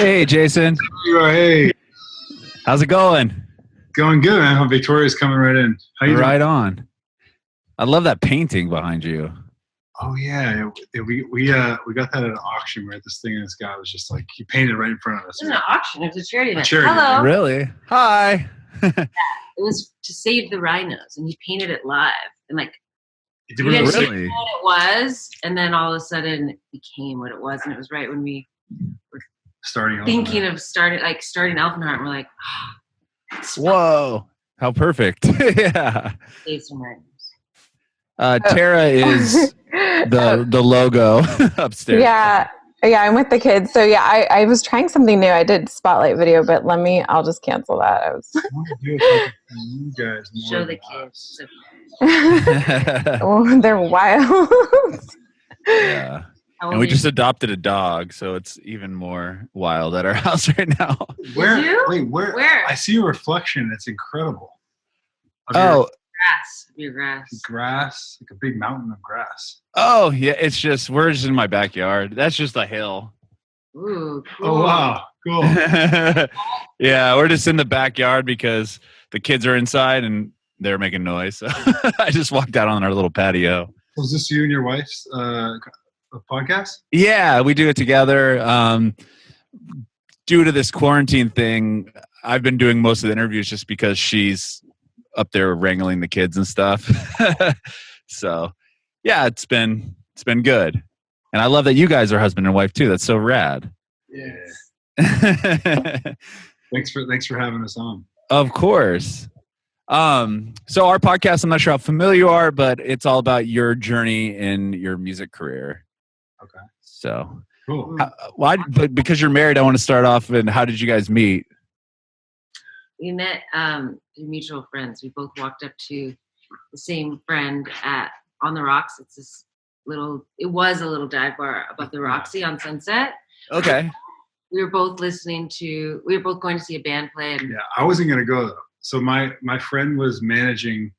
Hey, Jason. Hey. How's it going? Going good, man. Victoria's coming right in. How you right doing? On. I love that painting behind you. Oh yeah, we got that at an auction where this thing and this guy was just like he painted right in front of us. It wasn't an auction; it was a charity event. Charity Hello. event. Really? Hi. It was to save the rhinos, and he painted it live, and like He did we didn't Really? know what it was, and then all of a sudden it became what it was, and it was right when we were starting thinking of starting Elfinheart, and we're like, Whoa. How perfect. Yeah. save some rhinos. Tara is the logo upstairs. Yeah, I'm with the kids. So yeah, I was trying something new. I did spotlight video, but I'll just cancel that. I was you guys Show the kids. oh, they're wild. Yeah. How And old we are just you? adopted a dog, so it's even more wild at our house right now. Where? Did you? Wait, where? Where? I see a reflection. It's incredible. Of Oh, Your grass. grass, like a big mountain of grass. yeah. We're just in my backyard. That's just a hill. Ooh, cool. Oh wow, cool. Yeah, we're just in the backyard because the kids are inside and they're making noise. So I just walked out on our little patio. Was this you and your wife's podcast? Yeah, we do it together. Due to this quarantine thing, I've been doing most of the interviews just because she's up there wrangling the kids and stuff. So, yeah, it's been good. And I love that you guys are husband and wife too. That's so rad. Yeah. Thanks for having us on. Of course. So our podcast, I'm not sure how familiar you are, but it's all about your journey in your music career. Okay. So, Cool. but because you're married, I want to start off. And how did you guys meet? We met through mutual friends. We both walked up to the same friend on the Rocks. It was a little dive bar above the Roxy on Sunset. Okay. We were both going to see a band play. And Yeah, I wasn't gonna go though. So my friend was managing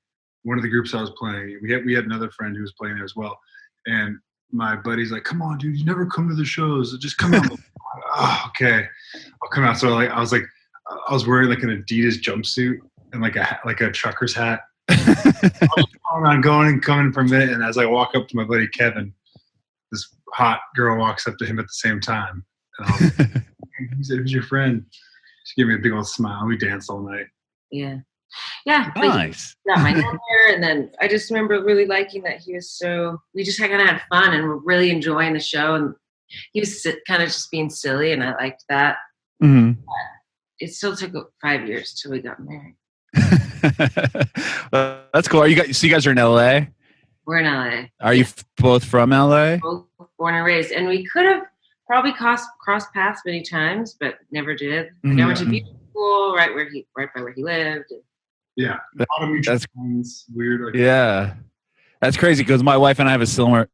one of the groups I was playing. We had another friend who was playing there as well. And my buddy's like, "Come on, dude, you never come to the shows. Just come out." Oh, okay, I'll come out. So I was wearing like an Adidas jumpsuit and like a trucker's hat. I'm going and coming for a minute, and as I walk up to my buddy Kevin, this hot girl walks up to him at the same time. And I was like, he said, "Who's your friend?" She gave me a big old smile. We danced all night. yeah. But Nice. he got my number, and then I just remember really liking that he was we just kind of had fun and were really enjoying the show, and he was kind of just being silly, and I liked that. Mm-hmm. It still took 5 years till we got married. That's cool. So you guys are in LA? We're in LA. Are you both from LA? Both born and raised, and we could have probably crossed paths many times, but never did. Like I went to beauty school right by where he lived. Yeah, a lot of mutual friends. Weird. Yeah. That's crazy because my wife and I have a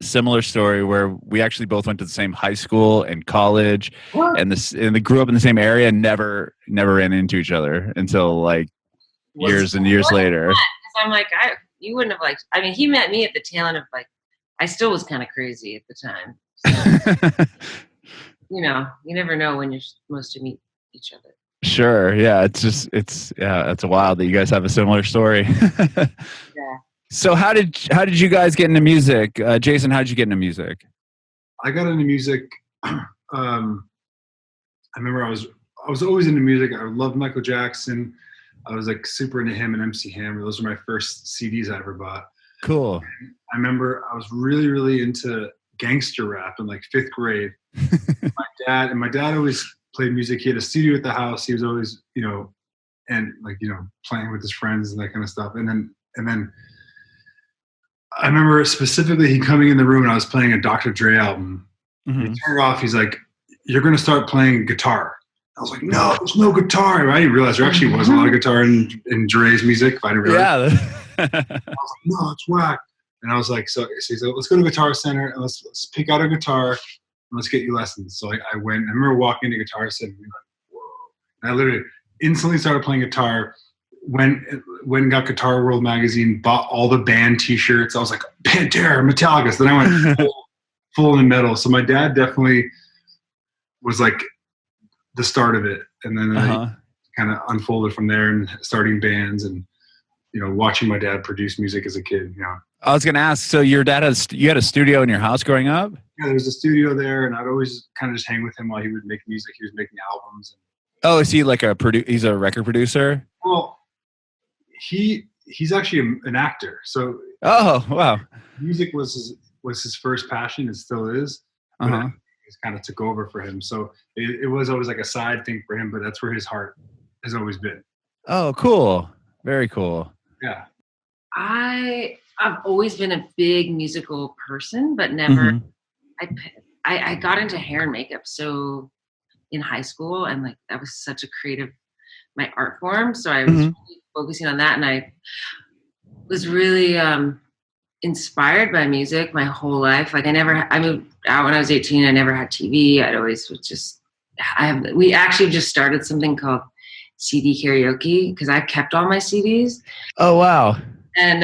similar story where we actually both went to the same high school and college, and they grew up in the same area and never ran into each other until like years and years later. Because I'm like, you wouldn't have liked. I mean, he met me at the tail end of like, I still was kind of crazy at the time. So, you never know when you're supposed to meet each other. Sure. Yeah. It's wild that you guys have a similar story. Yeah. So how did you guys get into music? Jason, how did you get into music? I got into music. I remember I was always into music. I loved Michael Jackson. I was like super into him and MC Hammer. Those were my first CDs I ever bought. Cool. I remember I was really, really into gangster rap in like 5th grade. My dad always played music. He had a studio at the house. He was always, playing with his friends and that kind of stuff. And then I remember specifically he coming in the room and I was playing a Dr. Dre album. Mm-hmm. He turned it off. He's like, "You're going to start playing guitar." I was like, "No, there's no guitar." I didn't realize there actually was a lot of guitar in Dre's music. I didn't realize. Yeah. I was like, "No, it's whack." And I was like, so he's like, "Let's go to Guitar Center and let's pick out a guitar and let's get you lessons." So I went. I remember walking to Guitar Center and being like, "Whoa!" And I literally instantly started playing guitar. Went and got Guitar World magazine, bought all the band T-shirts. I was like, Pantera, Metallica. So then I went full into metal. So my dad definitely was like the start of it. And then I kind of unfolded from there and starting bands and, watching my dad produce music as a kid. I was going to ask, so your dad you had a studio in your house growing up? Yeah, there was a studio there, and I'd always kind of just hang with him while he would make music. He was making albums. Oh, is he like he's a record producer? Well, he's actually an actor. So oh, wow. Music was his first passion. It still is. But it kind of took over for him. So it was always like a side thing for him, but that's where his heart has always been. Oh, cool. Very cool. Yeah. I've always been a big musical person, but never. I got into hair and makeup so in high school, and like that was such a creative, my art form. So I was really focusing on that, and I was really inspired by music my whole life. Like I moved out when I was 18. I never had TV. I'd always we actually just started something called CD karaoke because I kept all my CDs. Oh, wow. And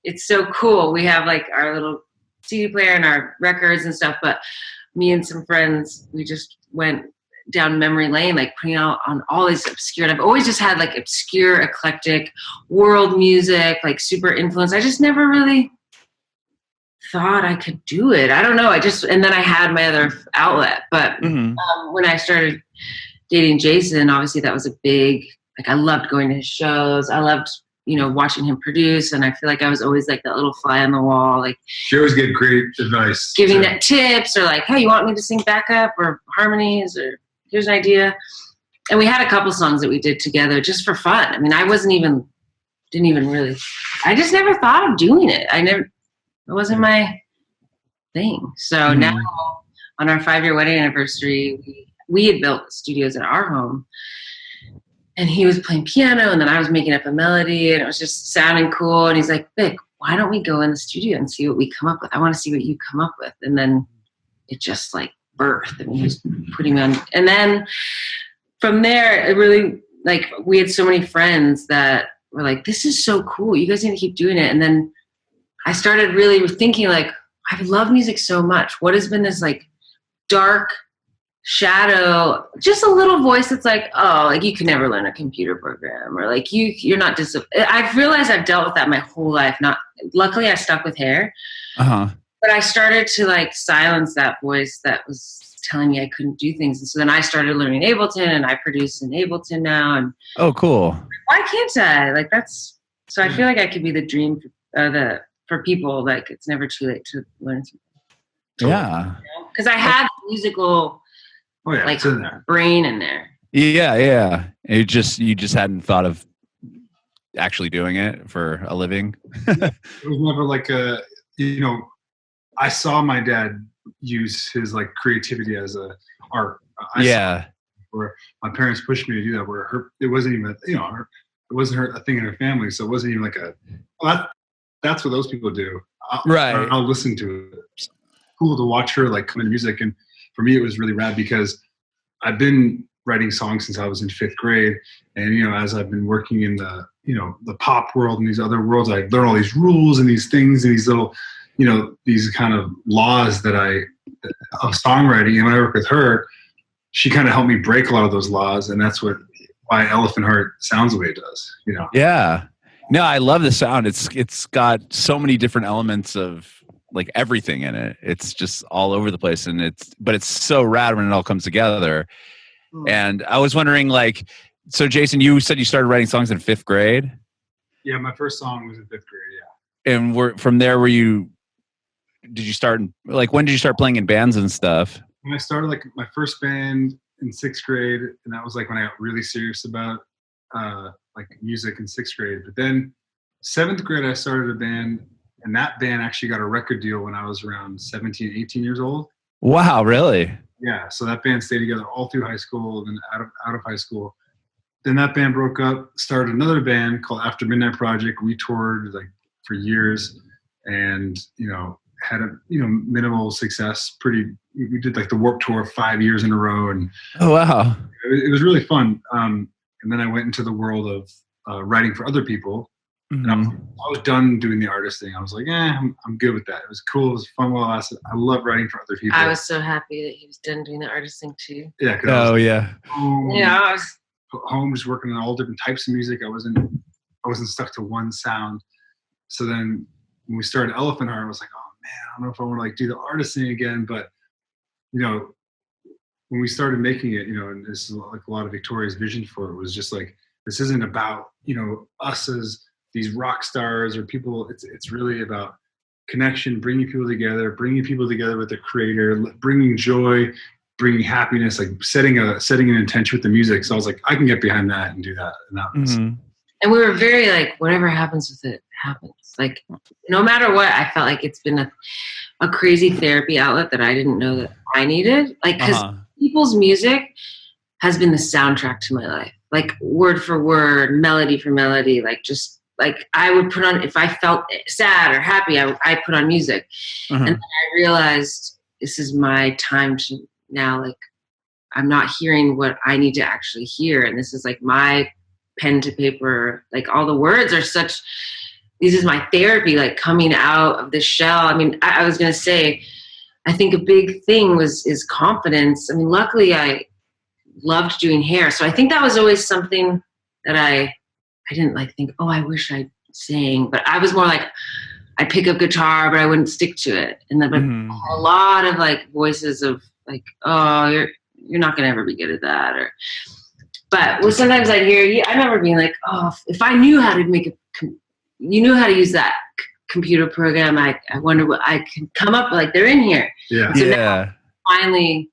it's so cool. We have like our little CD player and our records and stuff, but me and some friends, we just went down memory lane, like putting out on all these obscure, and I've always just had like obscure, eclectic world music, like super influenced. I just never really thought I could do it. I don't know. And then I had my other outlet, but when I started dating Jason, obviously that was a big, like I loved going to his shows. I loved, watching him produce. And I feel like I was always like that little fly on the wall. Like she always get great advice. Giving that tips or like, hey, you want me to sing backup or harmonies or here's an idea. And we had a couple songs that we did together just for fun. I mean, I just never thought of doing it. It wasn't my thing. So now on our 5-year wedding anniversary, we had built studios at our home, and he was playing piano, and then I was making up a melody, and it was just sounding cool. And he's like, Vic, why don't we go in the studio and see what we come up with? I want to see what you come up with. And then it just like birthed, and he was putting me on. And then from there, it really, like, we had so many friends that were like, this is so cool. You guys need to keep doing it. And then I started really thinking, like, I love music so much. What has been this like dark shadow, just a little voice that's like, oh, like you can never learn a computer program, or like you're not I've realized I've dealt with that my whole life. Luckily I stuck with hair, but I started to like silence that voice that was telling me I couldn't do things. And so then I started learning Ableton, and I produce in Ableton now. And oh, cool. Why can't I? Like so I feel like I could be the dream for people. Like it's never too late to learn something. Yeah. Because I had musical like brain in there. Yeah. You just hadn't thought of actually doing it for a living. It was never like I saw my dad use his like creativity as a art. Where my parents pushed me to do that. Where it wasn't even it wasn't a thing in her family, so it wasn't even like that's what those people do. I'll listen to it. It's cool to watch her like come into music. And for me, it was really rad because I've been writing songs since I was in 5th grade. And, as I've been working in the, the pop world and these other worlds, I learn all these rules and these things and these little, these kind of laws of songwriting. And when I work with her, she kind of helped me break a lot of those laws. And that's why Elephant Heart sounds the way it does, Yeah. No, I love the sound. It's got so many different elements of like everything in it. It's just all over the place, and it's so rad when it all comes together. And I was wondering, like, so Jason, you said you started writing songs in 5th grade? Yeah, my first song was in 5th grade. Yeah. And from there, did you start when did you start playing in bands and stuff? When I started like my first band in 6th grade, and that was like when I got really serious about like music in 6th grade. But then 7th grade, I started a band, and that band actually got a record deal when I was around 17, 18 years old. Wow, really? Yeah, so that band stayed together all through high school, then out of high school. Then that band broke up, started another band called After Midnight Project. We toured like for years, and had a minimal success. We did like the Warped Tour 5 years in a row, and oh wow, it was really fun. And then I went into the world of writing for other people, And I was done doing the artist thing. I was like, I'm good with that. It was cool. It was fun while it lasted. I love writing for other people. I was so happy that he was done doing the artist thing too. Yeah. Oh yeah. I was home just working on all different types of music. I wasn't stuck to one sound. So then when we started Elephant Heart, I was like, oh man, I don't know if I want to like do the artist thing again. But when we started making it, and this is like a lot of Victoria's vision for it was just like, this isn't about, us as these rock stars or people. It's really about connection, bringing people together with the creator, bringing joy, bringing happiness, like setting an intention with the music. So I was like, I can get behind that and do that. And that was, and we were very like, whatever happens with it happens. Like, no matter what, I felt like it's been a crazy therapy outlet that I didn't know that I needed. Like, because people's music has been the soundtrack to my life. Like, word for word, melody for melody, like just like I would put on, if I felt sad or happy, I put on music. And then I realized this is my time to now, like, I'm not hearing what I need to actually hear. And this is like my pen to paper, like all the words are this is my therapy, like coming out of this shell. I mean, I was going to say, I think a big thing is confidence. I mean, luckily I loved doing hair. So I think that was always something that I didn't like think, oh, I wish I sang, but I was more like, I'd pick up guitar, but I wouldn't stick to it. And then a lot of like voices of like, oh, you're not going to ever be good at that. But sometimes I'd hear, I remember being like, oh, if I knew how to how to use that computer program, I wonder what I could come up with. Like, they're in here. Yeah. So now finally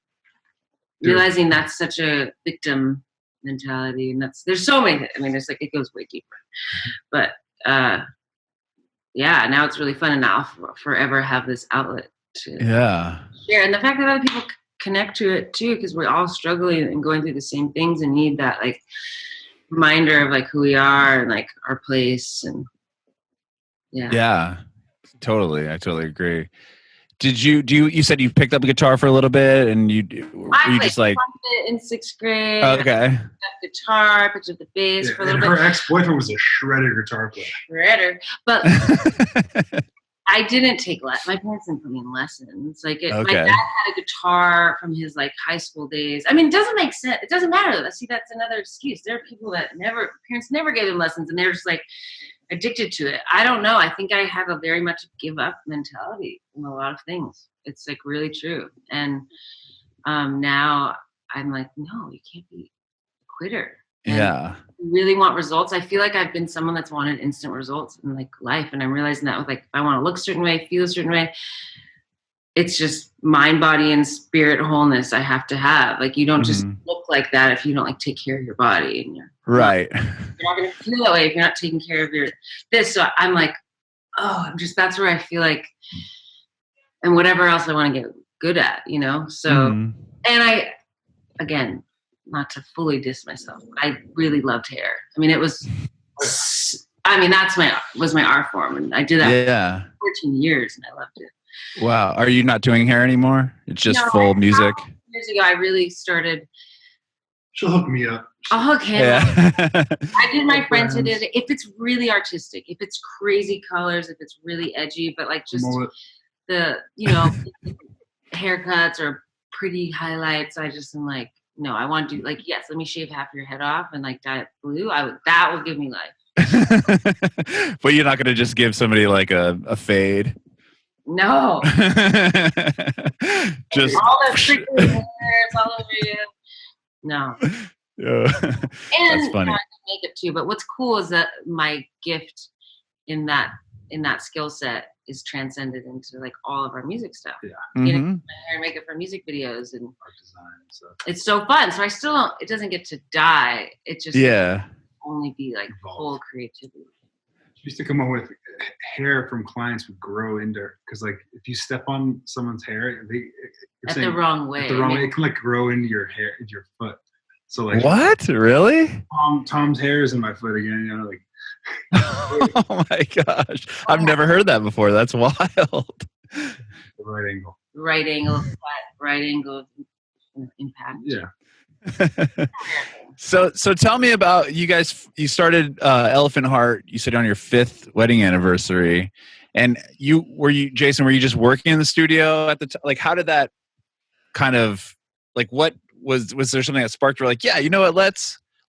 realizing that's such a victim mentality, and there's so many. I mean, there's like, it goes way deeper. But now it's really fun, and now I'll forever have this outlet to share. And the fact that other people connect to it too, because we're all struggling and going through the same things and need that like reminder of like who we are and like our place. And totally. I totally agree. Did you said you picked up a guitar for a little bit, and you just like in 6th grade. Okay. I picked up guitar, picked up the bass for a little bit. Her ex-boyfriend was a shredder guitar player. But I didn't take lessons. My parents didn't put me in lessons. Like, my dad had a guitar from his like high school days. I mean, it doesn't make sense. It doesn't matter. See, that's another excuse. There are people that parents never gave them lessons, and they're just like addicted to it. I don't know. I think I have a very much give up mentality in a lot of things. It's like really true. And now I'm like, no, you can't be a quitter. And you really want results. I feel like I've been someone that's wanted instant results in like life. And I'm realizing that with like, if I want to look a certain way, feel a certain way, it's just mind, body, and spirit wholeness I have to have. Like, you don't just look like that if you don't like take care of your body, and you're not going to feel that way if you're not taking care of this. So I'm like, that's where I feel like, and whatever else I want to get good at, so, and I, again, not to fully diss myself, but I really loved hair. I mean, that was my art form, and I did that for 14 years, and I loved it. Wow. Are you not doing hair anymore? It's just full music? Years ago, I really started. She'll hook me up. I'll hook him up. I did my friends who did it. If it's really artistic, if it's crazy colors, if it's really edgy, but like just the, haircuts or pretty highlights, I just am like, no, I want to do like, yes, let me shave half your head off and like dye it blue. That will give me life. But you're not going to just give somebody like a fade. No. Just all the prickly hairs all over you. No. That's funny. Makeup too. But what's cool is that my gift in that skill set is transcended into like all of our music stuff. Yeah. Getting my hair and makeup for music videos and art design. So it's so fun. So I still don't. It doesn't get to die. It just only be like full creativity. Used to come up with hair from clients would grow into, because like if you step on someone's hair, the wrong way, it can like grow into your hair, into your foot. So like what? Really? Tom's hair is in my foot again. Like. Oh my gosh! I've never heard that before. That's wild. The right angle. Right angle, flat. Right angle impact. Yeah. So tell me about you guys. You started Elephant Heart. You said on your 5th wedding anniversary, and Jason? Were you just working in the studio at the time? Like, how did that kind of like? What was there something that sparked? We're like, yeah, you know what?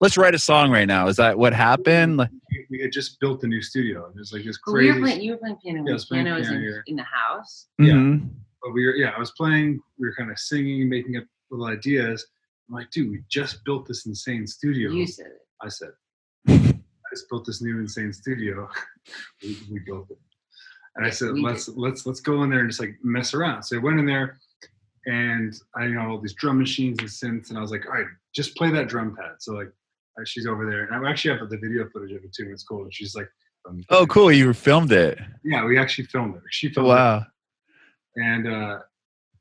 Let's write a song right now. Is that what happened? Like, we had just built a new studio. And there's like this But crazy. you were playing piano. Yeah, I was playing piano was piano in the house. Yeah. mm-hmm. But I was playing. We were kind of singing, making up little ideas. I'm like, dude, we just built this insane studio. You said it. I said, I just built this new insane studio. we built it, and I said, let's go in there and just like mess around. So I went in there, and I all these drum machines and synths, and I was like, all right, just play that drum pad. So like, she's over there, and I actually have the video footage of it too. And it's cool. And she's like, oh, cool! You filmed it. Yeah, we actually filmed it. She filmed wow. it. And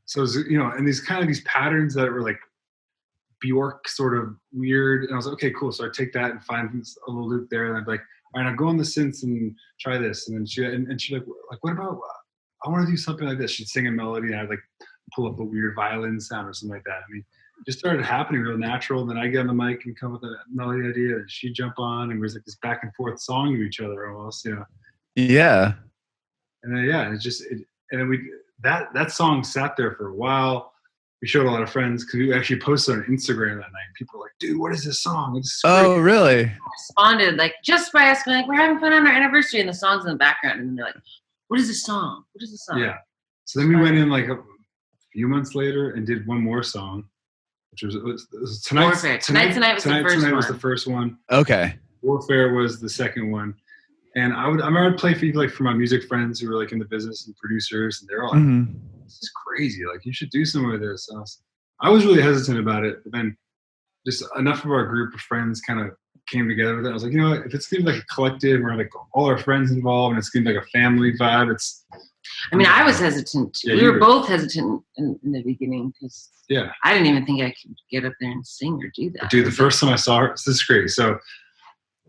so it was, and these patterns that were like Bjork sort of weird, and I was like, okay, cool. So I take that and find a little loop there, and I'd be like, all right, I'll go on the synths and try this. And then she'd like, what about? I want to do something like this. She'd sing a melody, and I'd like pull up a weird violin sound or something like that. I mean, it just started happening real natural. And then I get on the mic and come with a melody idea, and she'd jump on, and it was like this back and forth song to each other almost, Yeah. And then and then that song sat there for a while. We showed a lot of friends because we actually posted on Instagram that night. People were like, dude, what is this song? It's oh, great. really? Responded like just by asking, like, we're having fun on our anniversary, and the song's in the background, and they're like, what is this song? What is this song? Yeah. So then we went in like a few months later and did one more song, which was Tonight's Warfare. Tonight was the first one. Okay. Warfare was the second one. And I remember I'd play for my music friends who were like in the business and producers, and they're all like, this is crazy. Like, you should do something with this. I was really hesitant about it, but then just enough of our group of friends kind of came together with it. I was like, you know what? If it's going to be like a collective or like all our friends involved and it's going to be like a family vibe, I was hesitant. Yeah, we were both hesitant in the beginning because I didn't even think I could get up there and sing or do that. Dude, the first time I saw her, this is great. So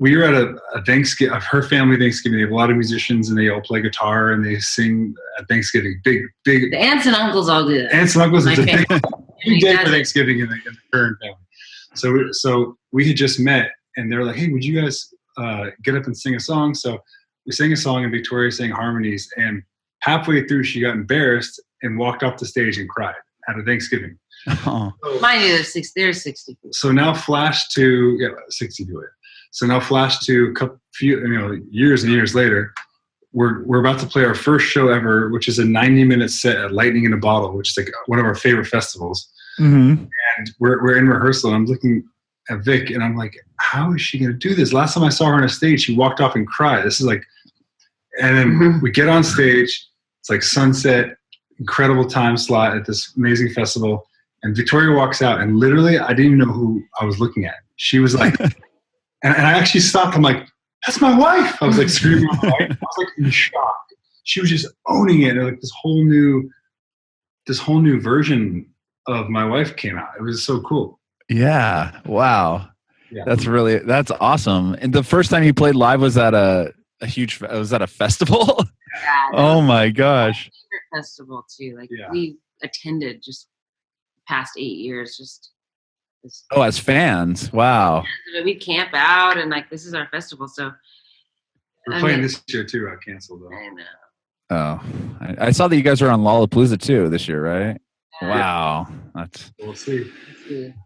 we were at a Thanksgiving, her family Thanksgiving. They have a lot of musicians, and they all play guitar and they sing at Thanksgiving. Big. The aunts and uncles all do that. Aunts and uncles. It's a big day for it. Thanksgiving in the current family. So we had just met, and they were like, "Hey, would you guys get up and sing a song?" So we sang a song, and Victoria sang harmonies. And halfway through, she got embarrassed and walked off the stage and cried at a Thanksgiving. Oh. Mind you, there's 60 people. So now flash to 60 to it. So now flash to years and years later, we're about to play our first show ever, which is a 90-minute set at Lightning in a Bottle, which is like one of our favorite festivals. Mm-hmm. And we're in rehearsal, and I'm looking at Vic, and I'm like, how is she going to do this? Last time I saw her on a stage, she walked off and cried. This is like, and then we get on stage. It's like sunset, incredible time slot at this amazing festival. And Victoria walks out, and literally, I didn't even know who I was looking at. She was like, and I actually stopped. I'm like, that's my wife. I was like screaming at my wife. I was like in shock. She was just owning it. And like this whole new version of my wife came out. It was so cool. Yeah. Wow. Yeah. That's awesome. And the first time you played live was at was that a festival? Yeah, oh my gosh. Festival too. Like we attended just past 8 years, just as fans. Wow. We camp out and like this is our festival. So we're playing this year too. I canceled though. I know. Oh, I saw that you guys were on Lollapalooza too this year, right? Yeah. Wow. We'll see.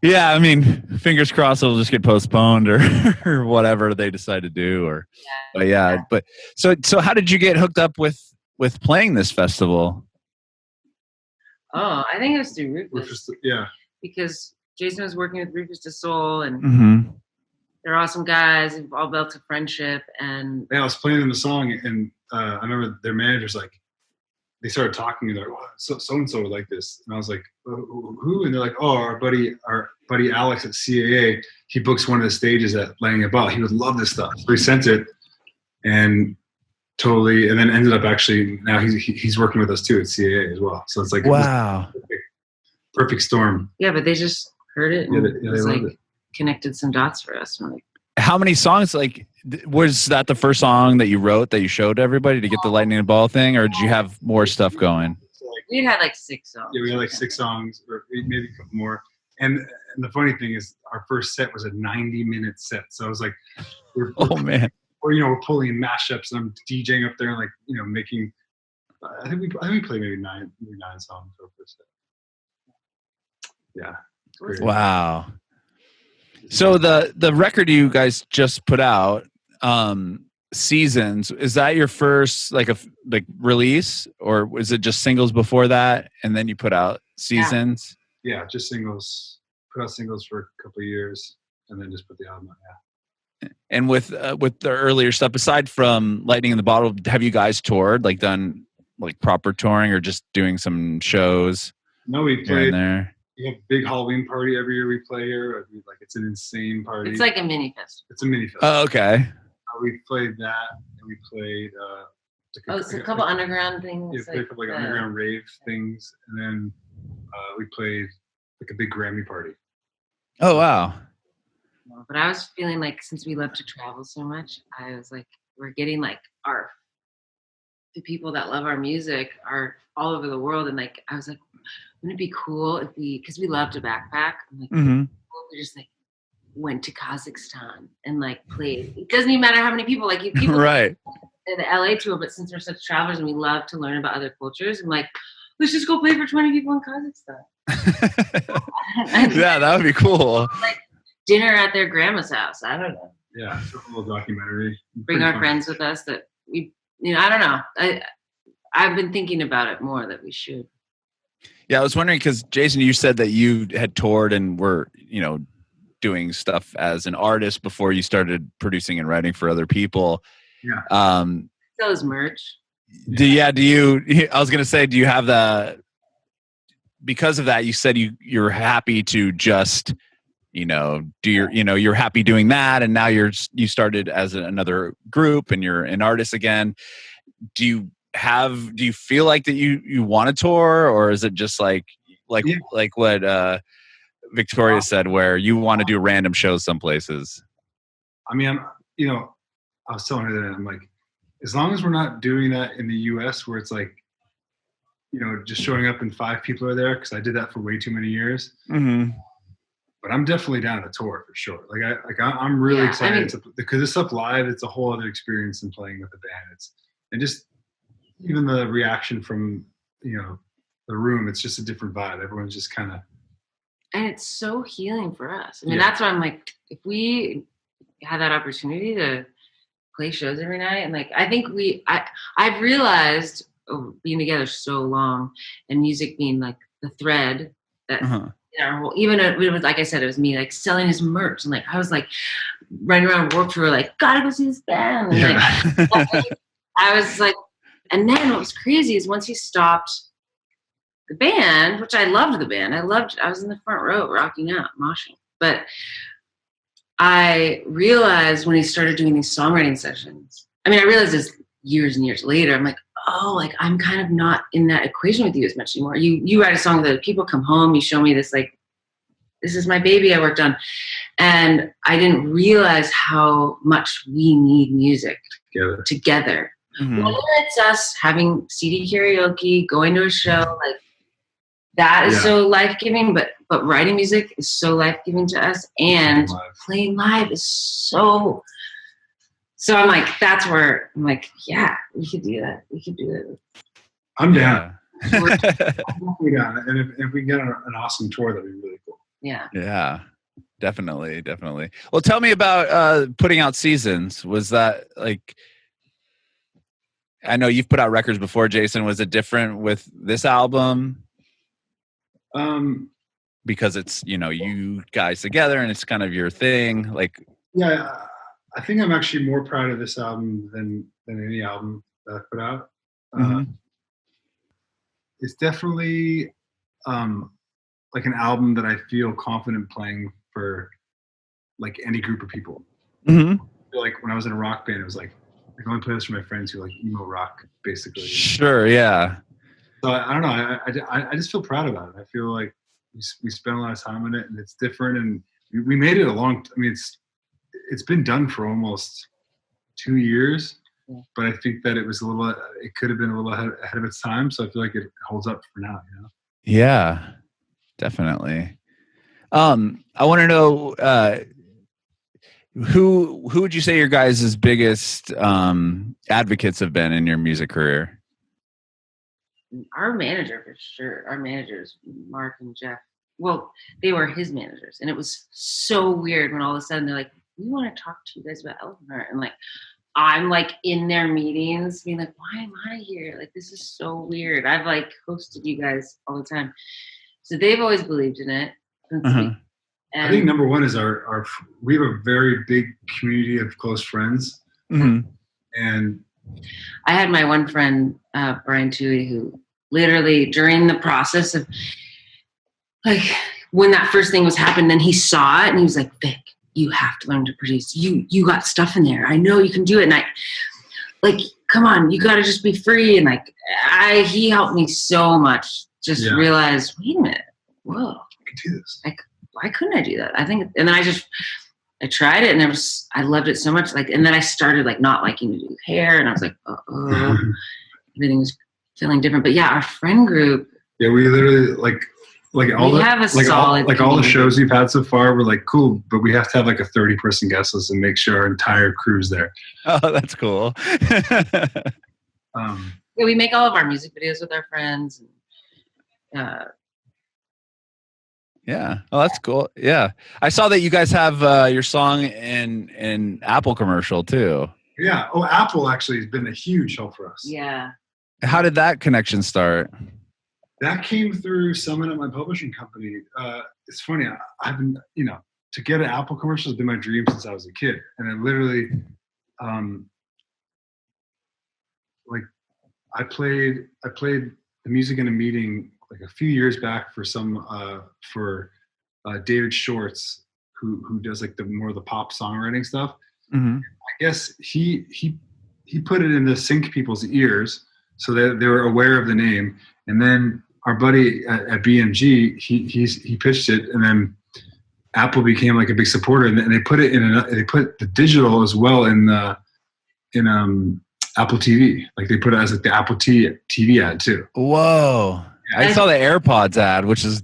Yeah, I mean, fingers crossed it'll just get postponed or whatever they decide to do. But so how did you get hooked up with playing this festival? Oh, I think it was through Rufus. Yeah. Because Jason was working with Rufus DeSoul, and they're awesome guys. We've all built a friendship. And I was playing them the song, and I remember their managers they started talking to me. They're like, so and so would like this, and I was like, who? And they're like, oh, our buddy Alex at CAA. He books one of the stages at Lightning About. He would love this stuff. So he sent it, and then ended up actually now he's working with us too at CAA as well. So it's like wow, perfect storm. Yeah, but they just heard it. And they loved it. Connected some dots for us. And how many songs? Like, was that the first song that you wrote that you showed everybody to get the lightning and ball thing, or did you have more stuff going? We had like 6 songs. Yeah, we had like 6 songs, or maybe a couple more. And the funny thing is, our first set was a 90-minute set. So I was like, Oh man. we're pulling mashups, and I'm DJing up there and making. I think we played maybe nine songs for the first set. Yeah. It's great. Wow. So the record you guys just put out, Seasons, is that your first like release, or was it just singles before that and then you put out Seasons? Yeah, just singles. Put out singles for a couple of years and then just put the album out. Yeah. And with the earlier stuff, aside from Lightning in the Bottle, have you guys toured, like done like proper touring, or just doing some shows? No, we here and played. there. We have a big Halloween party every year we play here. Like, it's an insane party. It's like a mini festival. It's a mini festival. Oh, okay. We played that, and we played. So a couple underground things. Yeah, played a couple underground rave things, and then we played like a big Grammy party. Oh wow. But I was feeling like, since we love to travel so much, I was like, we're getting like the people that love our music are all over the world, and like I was like, wouldn't it be cool if because we love to backpack, I'm like, we just like went to Kazakhstan and like played. It doesn't even matter how many people, like people Right. in the LA tour, but since we're such travelers and we love to learn about other cultures, I'm like, let's just go play for 20 people in Kazakhstan. Yeah, that would be cool. Like dinner at their grandma's house. I don't know. Yeah, it's a little documentary. Bring our friends with us that we, I don't know. I've been thinking about it more that we should. Yeah, I was wondering because Jason, you said that you had toured and were, doing stuff as an artist before you started producing and writing for other people. Yeah. So is merch. Do you? I was gonna say, do you have because of that? You said you're happy to just, do your, you're happy doing that, and now you started as another group and you're an artist again. Do you feel like that you want to tour, or is it just like what Victoria said, where you want to do random shows some places? I mean, I was telling her that I'm like, as long as we're not doing that in the U.S. where it's like, just showing up and 5 people are there, because I did that for way too many years. Mm-hmm. But I'm definitely down to tour for sure. I'm really excited because this stuff live. It's a whole other experience than playing with a band. And just even the reaction from the room. It's just a different vibe. Everyone's just kind of. And it's so healing for us. I mean, that's why I'm like, if we had that opportunity to play shows every night, and like, I think I've realized being together so long, and music being like the thread that in our whole, even it was, like I said, it was me like selling his merch, and like I was like running around Warped Tour like, gotta go see this band, and like I was like, and then what was crazy is once he stopped the band, which I loved the band. I was in the front row rocking out, moshing. But I realized when he started doing these songwriting sessions, I mean, I realized this years and years later, I'm like, oh, like I'm kind of not in that equation with you as much anymore. You write a song with other people, come home, you show me this, like, this is my baby I worked on. And I didn't realize how much we need music together. Mm-hmm. Whether it's us having CD karaoke, going to a show, like, that is so life-giving, but writing music is so life-giving to us, and playing live is so I'm like, that's where I'm like, yeah, we could do that. We could do it. I'm down. I'm down. And if we get an awesome tour, that'd be really cool. Yeah. Yeah, definitely. Well, tell me about putting out Seasons. Was that like, I know you've put out records before, Jason. Was it different with this album? Because it's, you guys together and it's kind of your thing. Like, yeah, I think I'm actually more proud of this album than any album that I put out. It's definitely like an album that I feel confident playing for like any group of people. I feel like when I was in a rock band, it was like I can only play this for my friends who like emo rock, basically. Sure, yeah. So I don't know. I just feel proud about it. I feel like we spent a lot of time on it, and it's different. And we made it I mean, it's been done for almost 2 years, but I think that it could have been a little ahead of its time. So I feel like it holds up for now. Yeah, definitely. I want to know who would you say your guys' biggest advocates have been in your music career? Our manager, for sure. Our managers, Mark and Jeff. Well, they were his managers, and it was so weird when all of a sudden they're like, "We want to talk to you guys about Elephant Heart," and like, I'm like in their meetings, being like, "Why am I here? Like, this is so weird." I've like hosted you guys all the time, so they've always believed in it. I think number one is our we have a very big community of close friends, and I had my one friend, Brian Toohey, who literally during the process of like when that first thing was happening, then he saw it and he was like, "Vic, you have to learn to produce. You got stuff in there. I know you can do it." And I like, come on, you got to just be free. And like, he helped me so much. Just realize, wait a minute, whoa, I can do this. Like, why couldn't I do that? I think, and then I tried it, and I loved it so much. Like, and then I started like not liking to do hair, and I was like, oh, everything was feeling different. But yeah, our friend group. Yeah, we literally like all the shows we've had so far. We're like, cool, but we have to have like a 30-person guest list and make sure our entire crew's there. Oh, that's cool. Yeah, we make all of our music videos with our friends. Yeah. Oh, that's cool. Yeah. I saw that you guys have your song in Apple commercial too. Yeah. Oh, Apple actually has been a huge help for us. Yeah. How did that connection start? That came through someone at my publishing company. It's funny. I've been, to get an Apple commercial has been my dream since I was a kid. And I literally, I played the music in a meeting like a few years back for David Shorts, who does like more of the pop songwriting stuff. I guess he put it in the sync people's ears so that they were aware of the name. And then our buddy at BMG, he pitched it, and then Apple became like a big supporter, and they put it they put the digital as well in Apple TV. Like they put it as like the Apple TV ad too. Whoa. I saw the AirPods ad, which is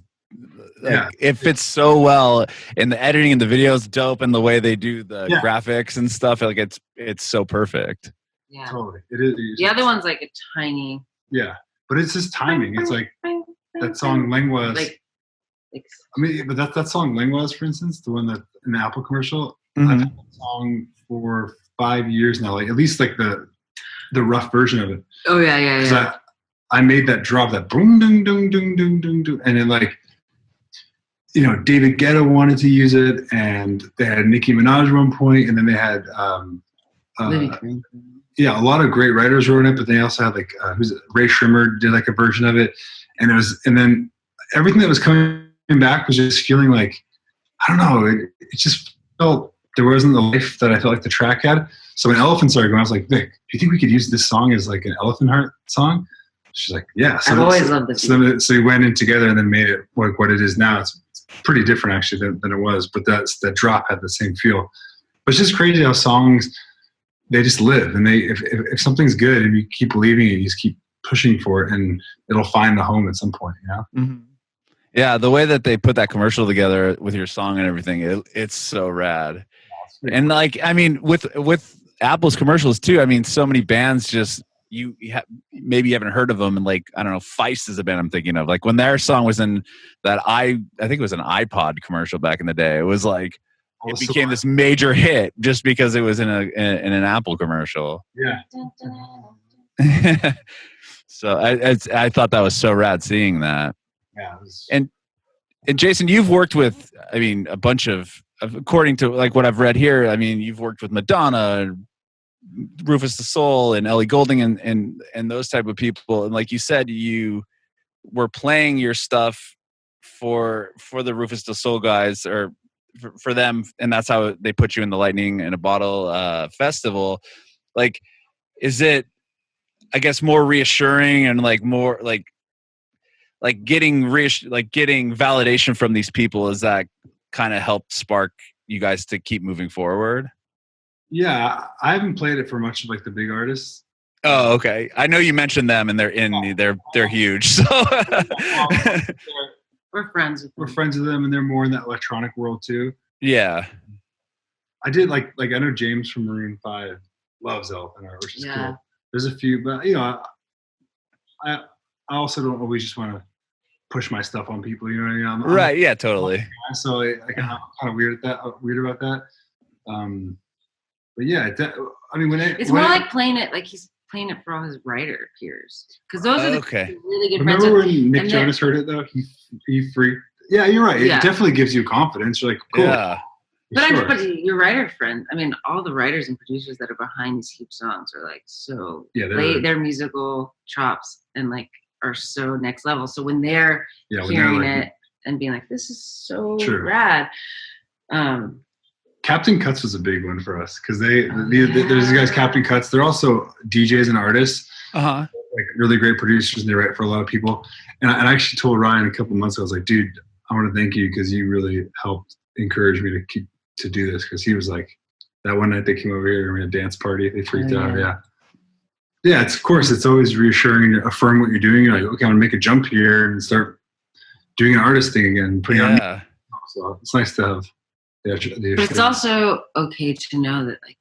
it fits so well, and the editing and the video is dope, and the way they do the graphics and stuff, like it's so perfect. Yeah, totally. It is. The other one's like a tiny. Yeah, but it's just timing. It's like that song Lenguas. But that song Lenguas, for instance, the one that in the Apple commercial, I've had that song for 5 years now. Like at least like the rough version of it. Oh yeah. I made that drop, that boom, ding, ding, ding, ding, ding, ding, and then like, David Guetta wanted to use it, and they had Nicki Minaj at one point, and then they had, a lot of great writers wrote it, but they also had like, Ray Shrimmer did like a version of it, and then everything that was coming back was just feeling like, I don't know, it just felt there wasn't the life that I felt like the track had. So when Elephant started going, I was like, Vic, do you think we could use this song as like an Elephant Heart song? She's like, yeah. So I've always loved this. So we went in together and then made it like what it is now. It's pretty different actually than it was, but that drop had the same feel. But it's just crazy how songs, they just live, and if something's good and you keep believing it, you just keep pushing for it, and it'll find a home at some point. Yeah, the way that they put that commercial together with your song and everything, it's so rad. And like, I mean, with Apple's commercials too, I mean, so many bands just maybe you haven't heard of them, and like, I don't know, Feist is a band I'm thinking of. Like when their song was in that I think it was an iPod commercial back in the day. It was like it became this major hit just because it was in an Apple commercial. Yeah. So I thought that was so rad seeing that. Yeah. And Jason, you've worked with, I mean, a bunch of according to like what I've read here, I mean, you've worked with Madonna, Rufus the Soul, and Ellie Goulding, and those type of people. And like you said, you were playing your stuff for the Rufus the Soul guys, or for them, and that's how they put you in the Lightning in a Bottle festival. Like, is it, I guess, more reassuring and like more like getting validation from these people? Is that kind of helped spark you guys to keep moving forward? Yeah, I haven't played it for much of like the big artists. Oh, okay. I know you mentioned them, and they're huge. So We're friends with them. We're friends with them, and they're more in that electronic world too. Yeah. I did like I know James from Maroon 5 loves Elephant Heart, which is cool. There's a few, but I also don't always just want to push my stuff on people. You know what I mean? Right. Yeah. Totally. So I'm kind of weird about that. But yeah, I mean, it's more like playing it like he's playing it for all his writer peers, because those are the really good friends. Remember when Nick Jonas heard it though? He freaked. Yeah, you're right. It definitely gives you confidence. You're like, cool. Yeah. But your writer friends, I mean, all the writers and producers that are behind these huge songs are like their musical chops and like are so next level. So when they're hearing it and being like, this is so rad. Captain Cuts was a big one for us because there's these guys, Captain Cuts. They're also DJs and artists, like really great producers, and they write for a lot of people. And I actually told Ryan a couple months ago, I was like, dude, I want to thank you because you really helped encourage me to do this, because he was like, that one night they came over here and we had a dance party, they freaked out. Yeah, it's, of course, it's always reassuring to affirm what you're doing. You're like, okay, I'm gonna make a jump here and start doing an artist thing again, putting on. So it's nice to have the but it's also okay to know that, like,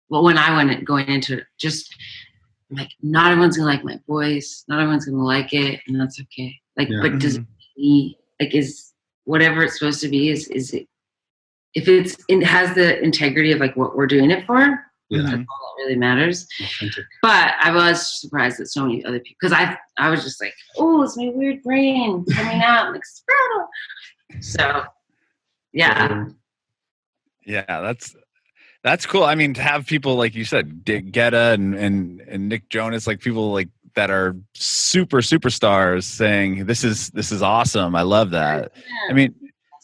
well, when I went going into it, just like, not everyone's gonna like my voice, not everyone's gonna like it, and that's okay. Like, but does it like, is whatever it's supposed to be, is it, if it has the integrity of like what we're doing it for, that's all that really matters. Authentic. But I was surprised that so many other people, because I was just like, oh, it's my weird brain coming out, like, Sprout. So yeah, that's cool. I mean, to have people like you said, Dick Guetta and Nick Jonas, like people like that are superstars saying this is awesome. I love that. Yeah.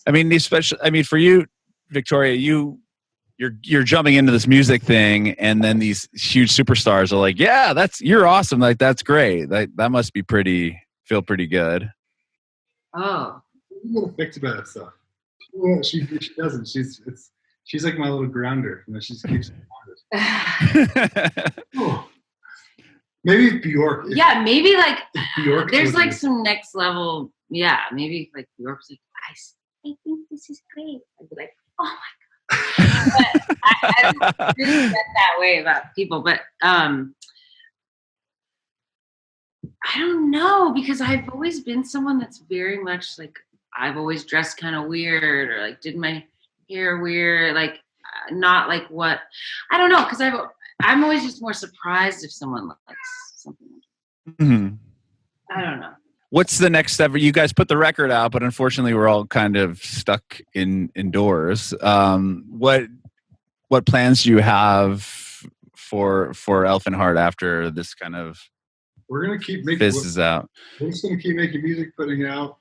I mean, especially, I mean, for you, Victoria, you're jumping into this music thing, and then these huge superstars are like, yeah, you're awesome. Like, that's great. That must be feel pretty good. Oh, I'm a little fixed about that stuff. Well, she doesn't. She's like my little grounder. You know, she just keeps me grounded. Maybe Bjork. Yeah, maybe like Bjork. There's like some next level. Yeah, maybe like Bjork's like, I think this is great. I'd be like, oh my God. But I didn't get that way about people. But I don't know, because I've always been someone that's very much like, I've always dressed kind of weird, or like did my hair weird, like not like what, I don't know, because I'm always just more surprised if someone likes something. Mm-hmm. I don't know. What's the next step? You guys put the record out, but unfortunately we're all kind of stuck indoors. What plans do you have for Elephant Heart after this kind of we're gonna keep making fizzes out? We're just gonna keep making music, putting it out.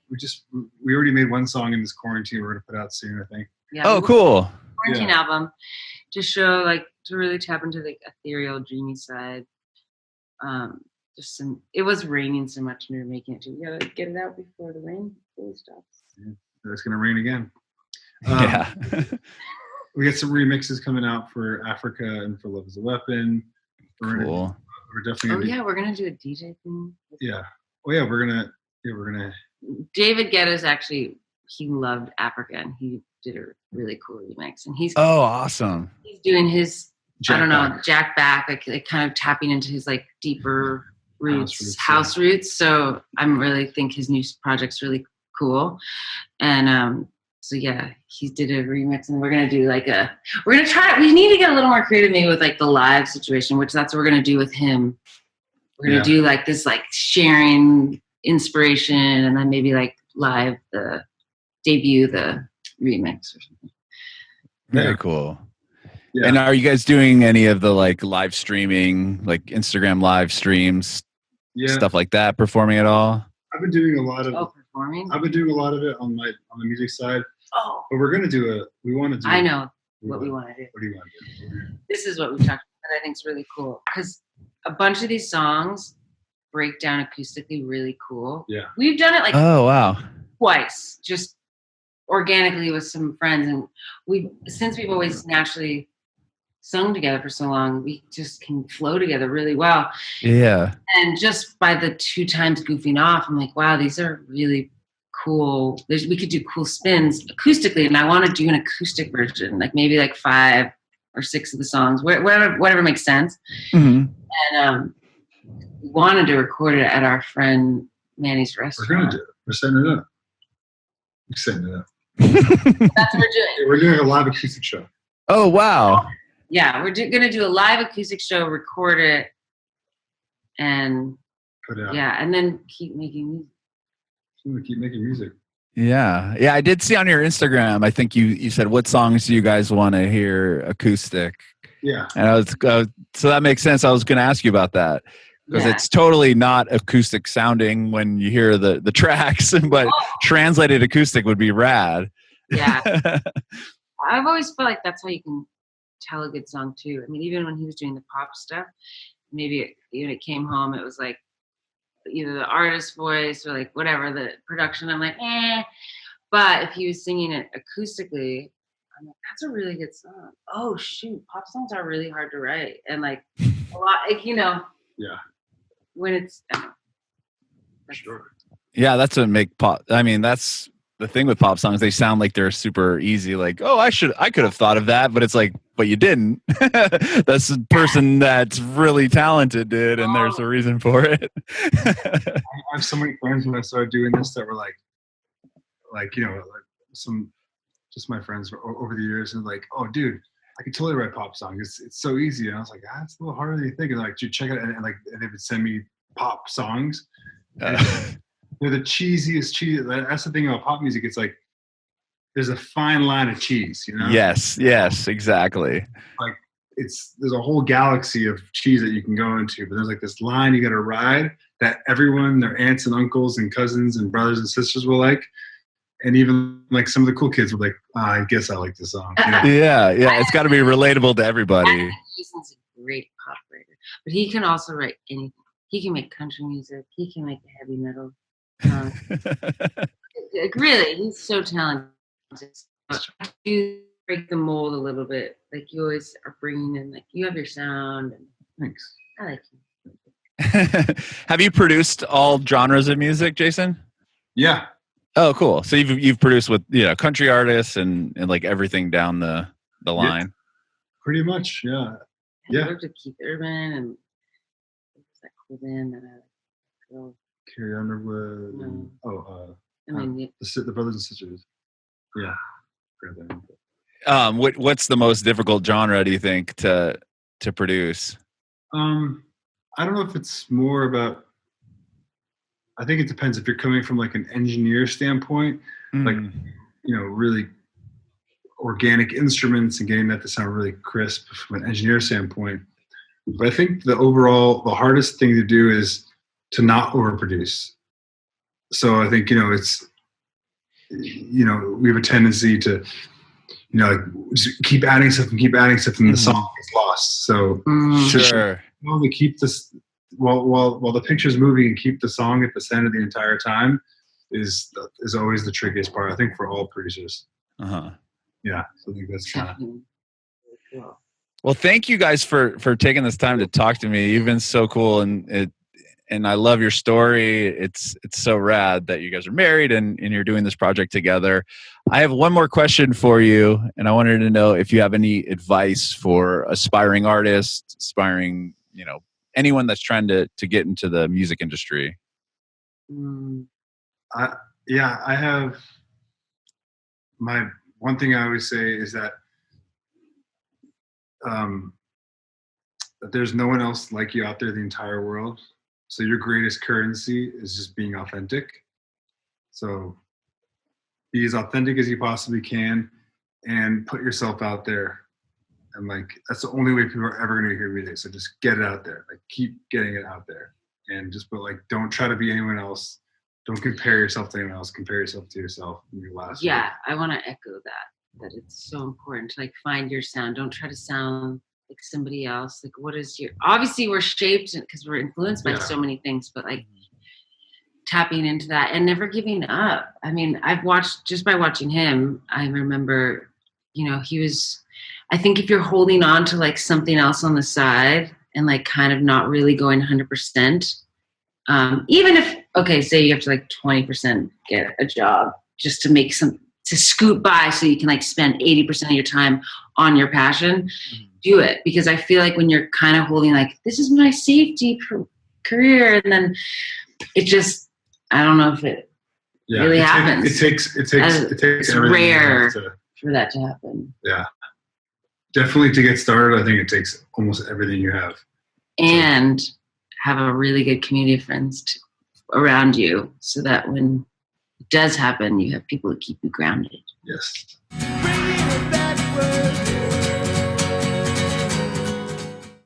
We already made one song in this quarantine we're gonna put out soon, I think. Yeah, oh, cool. Quarantine album to show, like, to really tap into the ethereal, dreamy side. It was raining so much when we were making it too. We gotta get it out before the rain fully stops. Yeah, it's gonna rain again. Yeah. We got some remixes coming out for Africa and for Love Is a Weapon. Cool. We're definitely. We're gonna do a DJ thing. Yeah. Oh yeah, we're gonna. David Guetta's actually, he loved Africa, and he did a really cool remix. And he's awesome. He's doing his Jack Back, like kind of tapping into his like deeper house roots. So I'm really think his new project's really cool. And so yeah, he did a remix, and we're gonna do we need to get a little more creative maybe with like the live situation, which that's what we're gonna do with him. We're gonna do like this, like sharing inspiration, and then maybe like live debut the remix or something. Very cool. Yeah. And are you guys doing any of the like live streaming, like Instagram live streams, stuff like that, performing at all? I've been doing a lot of performing. I've been doing a lot of it on the music side. Oh, but we're gonna do I know what we want to do. What do you want to do? This is what we've talked about that I think is really cool, because a bunch of these songs break down acoustically really cool. Yeah, we've done it like twice, just organically with some friends, and since we've always naturally sung together for so long, we just can flow together really well. Yeah. And just by the 2 times goofing off, I'm like, wow, these are really we could do cool spins acoustically, and I want to do an acoustic version, like maybe like 5 or 6 of the songs, whatever makes sense. Mm-hmm. And we wanted to record it at our friend Manny's restaurant. We're gonna do it. We're setting it up. We're setting it up. That's what we're doing. We're doing a live acoustic show. Oh, wow. Yeah, we're gonna do a live acoustic show, record it, and Put it out. yeah, and then keep making music. I'm gonna keep making music. Yeah. Yeah. I did see on your Instagram, I think you said, what songs do you guys want to hear acoustic? Yeah. And so that makes sense. I was going to ask you about that because it's totally not acoustic sounding when you hear the tracks, but translated acoustic would be rad. Yeah. I've always felt like that's how you can tell a good song too. I mean, even when he was doing the pop stuff, maybe it came home, it was like either the artist's voice or like whatever, the production, I'm like, eh. But if he was singing it acoustically, I'm like, that's a really good song. Oh shoot, pop songs are really hard to write. And like a lot, like, Yeah. when it's Sure. Yeah. That's what make pop. I mean, that's the thing with pop songs. They sound like they're super easy. Like, oh, I could have thought of that, but it's like, but you didn't. That's a person that's really talented did, and there's a reason for it. I have so many friends when I started doing this that were like some, just my friends over the years, and like, oh, dude, I can totally write pop songs. It's so easy. And I was like, it's a little harder than you think. And like, dude, check it out. And they would send me pop songs. They're the cheesiest cheese. That's the thing about pop music. It's like there's a fine line of cheese, you know? Yes, exactly. Like there's a whole galaxy of cheese that you can go into, but there's like this line you got to ride that everyone, their aunts and uncles and cousins and brothers and sisters will like, and even like some of the cool kids were like, I guess I like this song. You know? Yeah. It's got to be relatable to everybody. Jason's a great pop writer, but he can also write anything. He can make country music. He can make heavy metal. Like really, he's so talented. You break the mold a little bit. Like you always are bringing in, like you have your sound. And Thanks. I like you. Have you produced all genres of music, Jason? Yeah. Oh, cool. So you've produced with country artists and like everything down the line. Yeah, pretty much, yeah. I worked with Keith Urban and what's that cool band that I Carrie Underwood. No. And, the brothers and sisters. Yeah. What's the most difficult genre, do you think, to produce? I don't know if it's more about. I think it depends if you're coming from like an engineer standpoint, like really organic instruments and getting that to sound really crisp from an engineer standpoint. But I think the hardest thing to do is to not overproduce. So I think it's we have a tendency to just keep adding stuff and the song gets lost. So sure, to keep this while the picture's moving and keep the song at the center the entire time is always the trickiest part, I think, for all producers. Yeah, so I think that's kind of. Well, thank you guys for taking this time to talk to me. You've been so cool, and I love your story. It's so rad that you guys are married and you're doing this project together. I have one more question for you, and I wanted to know if you have any advice for aspiring artists, anyone that's trying to get into the music industry. I have my one thing I always say is that there's no one else like you out there in the entire world. So your greatest currency is just being authentic. So be as authentic as you possibly can and put yourself out there. And like, that's the only way people are ever going to hear music. So just get it out there. Like keep getting it out there and don't try to be anyone else. Don't compare yourself to anyone else. Compare yourself to yourself in your last Yeah. word. I want to echo that it's so important to like find your sound. Don't try to sound like somebody else. Like obviously we're shaped because we're influenced by so many things, but like tapping into that and never giving up. I mean, I've watched, just by watching him, I remember, I think if you're holding on to like something else on the side and like kind of not really going 100%, even if okay, say you have to like 20% get a job just to make to scoot by so you can like spend 80% of your time on your passion, do it. Because I feel like when you're kind of holding like, this is my safety career, and then it just, I don't know if it really happens. It takes it's rare for that to happen. Yeah. Definitely to get started, I think it takes almost everything you have. And have a really good community of friends around you so that when it does happen, you have people to keep you grounded. Yes. Bringing it backward.